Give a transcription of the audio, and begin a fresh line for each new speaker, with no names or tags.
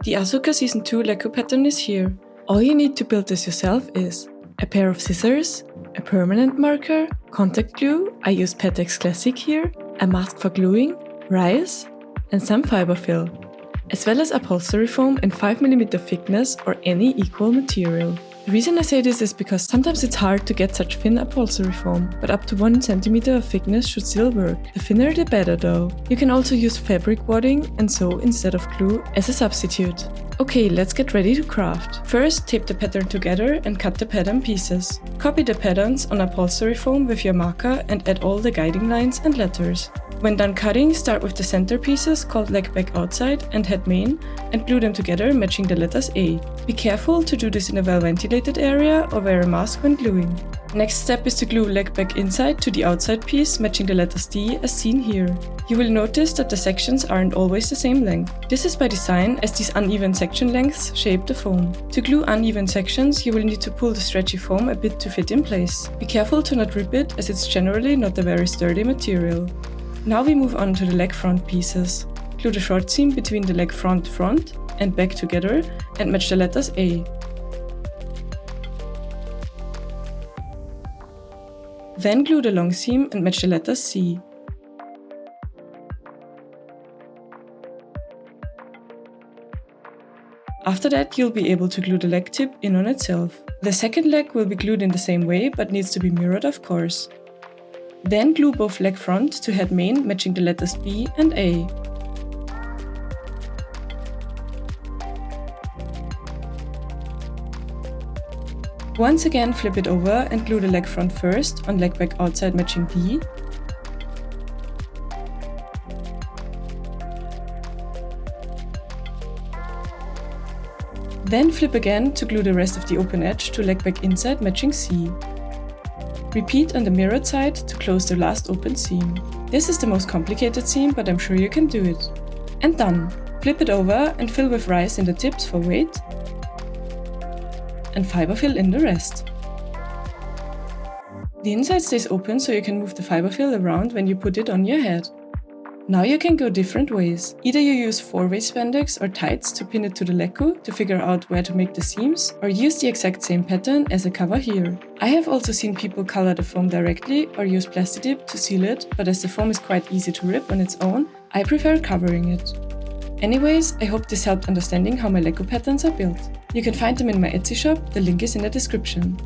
The Ahsoka Season 2 Lekku pattern is here. All you need to build this yourself is a pair of scissors, a permanent marker, contact glue, I use Pattex Classic here, a mask for gluing, rice, and some fiber fill, as well as upholstery foam in 5mm thickness or any equal material. The reason I say this is because sometimes it's hard to get such thin upholstery foam, but up to 1cm of thickness should still work. The thinner the better though. You can also use fabric wadding and sew instead of glue as a substitute. Okay, let's get ready to craft. First, tape the pattern together and cut the pattern pieces. Copy the patterns on upholstery foam with your marker and add all the guiding lines and letters. When done cutting, start with the center pieces called leg back outside and head main and glue them together matching the letters A. Be careful to do this in a well-ventilated area or wear a mask when gluing. Next step is to glue leg back inside to the outside piece matching the letters D as seen here. You will notice that the sections aren't always the same length. This is by design as these uneven section lengths shape the foam. To glue uneven sections, you will need to pull the stretchy foam a bit to fit in place. Be careful to not rip it as it's generally not a very sturdy material. Now we move on to the leg front pieces. Glue the short seam between the leg front and back together and match the letters A. Then glue the long seam and match the letters C. After that, you'll be able to glue the leg tip in on itself. The second leg will be glued in the same way but needs to be mirrored, of course. Then glue both leg front to head main matching the letters B and A. Once again flip it over and glue the leg front first on leg back outside matching D. Then flip again to glue the rest of the open edge to leg back inside matching C. Repeat on the mirrored side to close the last open seam. This is the most complicated seam, but I'm sure you can do it. And done! Flip it over and fill with rice in the tips for weight and fiber fill in the rest. The inside stays open so you can move the fiber fill around when you put it on your head. Now you can go different ways. Either you use 4-way spandex or tights to pin it to the Lekku to figure out where to make the seams, or use the exact same pattern as a cover here. I have also seen people color the foam directly or use Plastidip to seal it, but as the foam is quite easy to rip on its own, I prefer covering it. Anyways, I hope this helped understanding how my Lekku patterns are built. You can find them in my Etsy shop, the link is in the description.